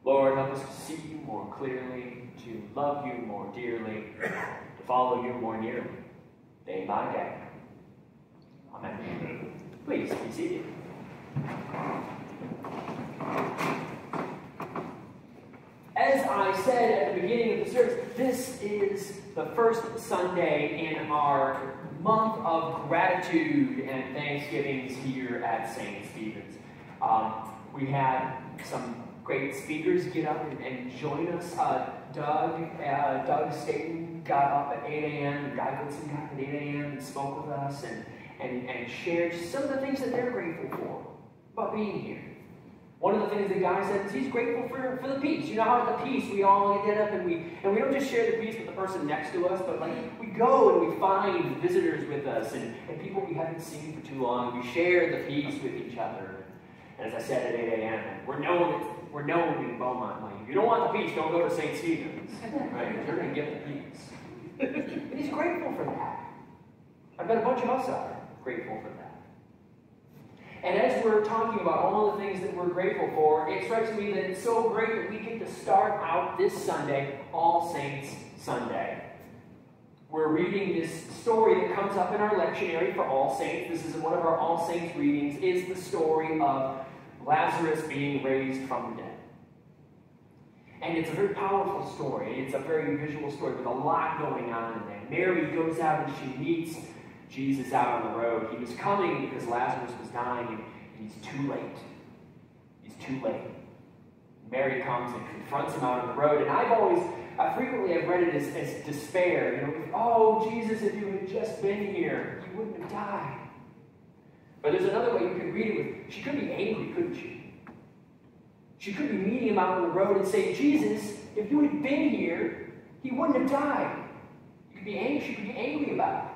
Lord, help us to see you more clearly, to love you more dearly, to follow you more nearly, day by day. Amen. Please be seated. As I said at the beginning of the service, this is the first Sunday in our month of gratitude and thanksgivings here at St. Stephen's. We had some great speakers get up and join us. Doug Staten got up at 8 a.m. Guy Goodson got up at 8 a.m. and spoke with us and shared some of the things that they're grateful for about being here. One of the things the guy said is he's grateful for the peace. You know how at the peace we all get up and we don't just share the peace with the person next to us, but like we go and we find visitors with us and people we haven't seen for too long. We share the peace with each other. And as I said at 8 a.m., we're known in Beaumont. Like, if you don't want the peace, don't go to St. Stephen's. Right? You're going to get the peace. And he's grateful for that. I bet a bunch of us are grateful for that. And as we're talking about all the things that we're grateful for, it strikes me that it's so great that we get to start out this Sunday, All Saints Sunday. We're reading this story that comes up in our lectionary for All Saints. This is one of our All Saints readings, is the story of Lazarus being raised from the dead. And it's a very powerful story. It's a very visual story with a lot going on in there. Mary goes out and she meets Jesus out on the road. He was coming because Lazarus was dying, and he's too late. He's too late. Mary comes and confronts him out on the road, and I frequently have read it as despair. You know, oh, Jesus, if you had just been here, you wouldn't have died. But there's another way you could read it with, she could be angry, couldn't she? She could be meeting him out on the road and saying, Jesus, if you had been here, he wouldn't have died. She could be angry about it.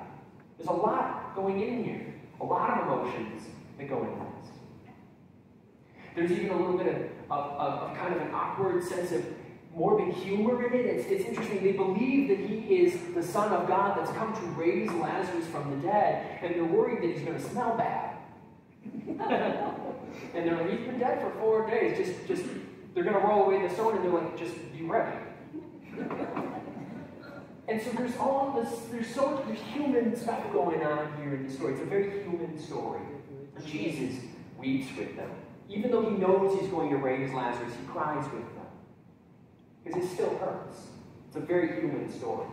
There's a lot going in here. A lot of emotions that go into this. There's even a little bit of kind of an awkward sense of morbid humor in it. It's interesting. They believe that he is the Son of God that's come to raise Lazarus from the dead, and they're worried that he's going to smell bad. And they're like, he's been dead for 4 days. Just they're going to roll away the stone, and they're like, just be ready. And so there's all this, there's human stuff going on here in the story. It's a very human story. Jesus weeps with them. Even though he knows he's going to raise Lazarus, he cries with them. Because it still hurts. It's a very human story.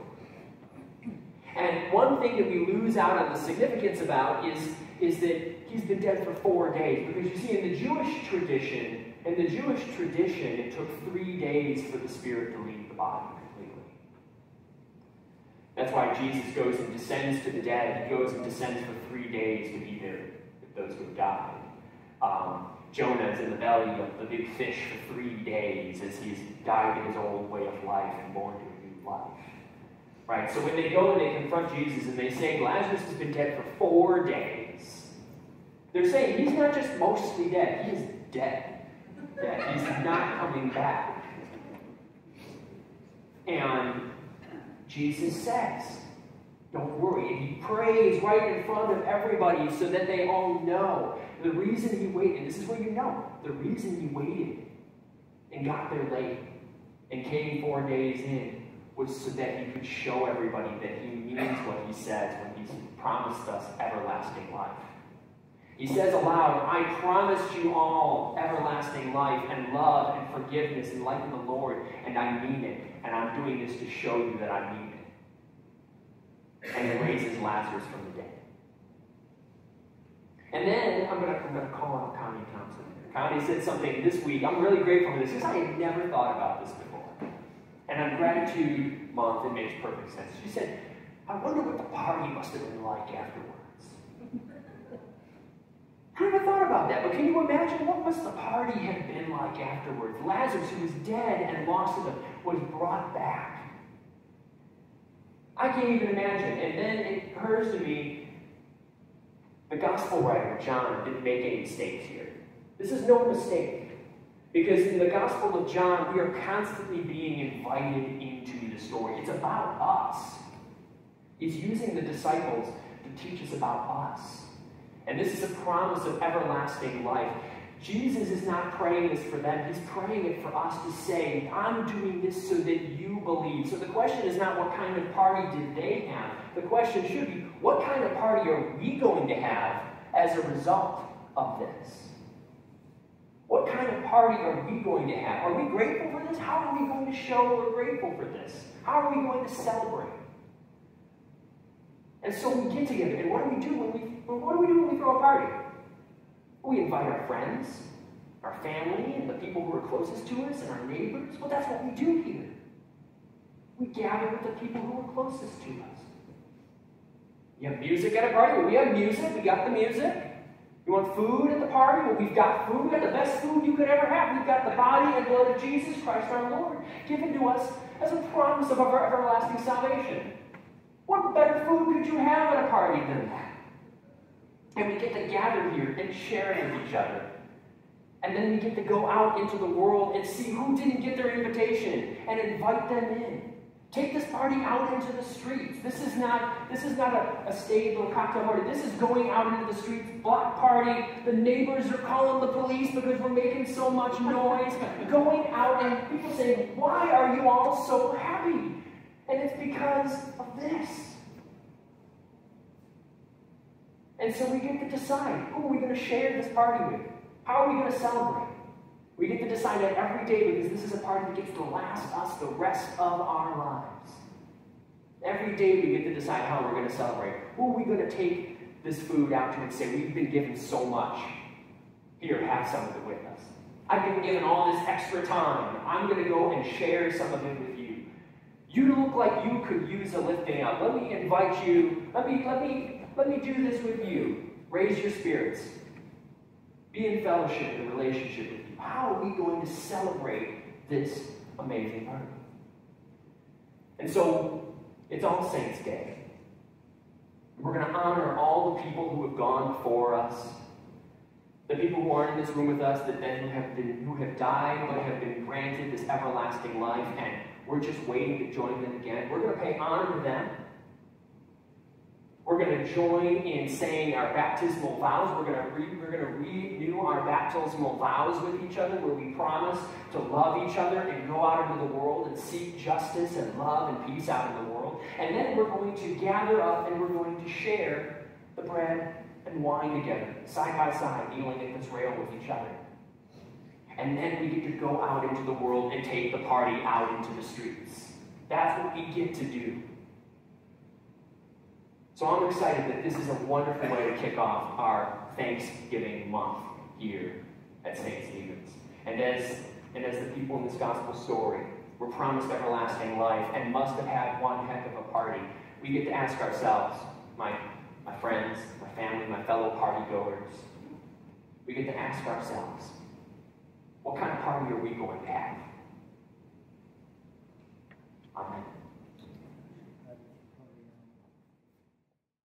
And one thing that we lose out on the significance about is that he's been dead for 4 days. Because you see, in the Jewish tradition, it took 3 days for the spirit to leave the body completely. That's why Jesus goes and descends to the dead. He goes and descends for 3 days to be there with those who have died. Jonah is in the belly of the big fish for 3 days as he's died in his old way of life and born to a new life. Right? So when they go and they confront Jesus and they say, Lazarus has been dead for 4 days, they're saying he's not just mostly dead, he is dead. That he's not coming back. And Jesus says, don't worry. And he prays right in front of everybody so that they all know. The reason he waited, and this is where you know, the reason he waited and got there late and came 4 days in was so that he could show everybody that he means what he says when he's promised us everlasting life. He says aloud, I promise you all everlasting life and love and forgiveness and life in the Lord, and I mean it. And I'm doing this to show you that I mean it. And he raises Lazarus from the dead. And then I'm going to call out Connie Thompson. Connie said something this week. I'm really grateful for this because I had never thought about this before. And on Gratitude Month, it makes perfect sense. She said, I wonder what the party must have been like afterwards. I never thought about that, but can you imagine what must the party have been like afterwards? Lazarus, who was dead and lost to them, was brought back. I can't even imagine. And then it occurs to me, the gospel writer, John, didn't make any mistakes here. This is no mistake. Because in the Gospel of John, we are constantly being invited into the story. It's about us. He's using the disciples to teach us about us. And this is a promise of everlasting life. Jesus is not praying this for them. He's praying it for us to say, I'm doing this so that you believe. So the question is not what kind of party did they have. The question should be, what kind of party are we going to have as a result of this? What kind of party are we going to have? Are we grateful for this? How are we going to show we're grateful for this? How are we going to celebrate? And so we get together, and what do we do when we throw a party? We invite our friends, our family, and the people who are closest to us, and our neighbors. Well, that's what we do here. We gather with the people who are closest to us. You have music at a party? Well, we have music. We got the music. You want food at the party? Well, we've got food. We've got the best food you could ever have. We've got the body and blood of Jesus Christ our Lord, given to us as a promise of our everlasting salvation. What better food could you have at a party than that? And we get to gather here and share it with each other. And then we get to go out into the world and see who didn't get their invitation and invite them in. Take this party out into the streets. This is not a staid little cocktail party. This is going out into the streets, block party. The neighbors are calling the police because we're making so much noise. Going out and people saying, why are you all so happy? And it's because of this. And so we get to decide, who are we going to share this party with? How are we going to celebrate? We get to decide that every day because this is a party that gets to last us the rest of our lives. Every day we get to decide how we're going to celebrate. Who are we going to take this food out to and say, we've been given so much. Here, have some of it with us. I've been given all this extra time. I'm going to go and share some of it with you. You look like you could use a lifting up. Let me invite you. Let me do this with you. Raise your spirits. Be in fellowship and relationship with you. How are we going to celebrate this amazing party? And so, it's All Saints Day. We're going to honor all the people who have gone before us, the people who aren't in this room with us, who have died but have been granted this everlasting life, and we're just waiting to join them again. We're going to pay honor to them. We're going to join in saying our baptismal vows. We're going to renew our baptismal vows with each other, where we promise to love each other and go out into the world and seek justice and love and peace out in the world. And then we're going to gather up and we're going to share the bread and wine together, side by side, kneeling at this rail with each other. And then we get to go out into the world and take the party out into the streets. That's what we get to do. So I'm excited that this is a wonderful way to kick off our Thanksgiving month here at St. Stephen's. And as the people in this gospel story were promised everlasting life and must have had one heck of a party, we get to ask ourselves, my friends, my family, my fellow partygoers, we get to ask ourselves, what kind of party are we going to have?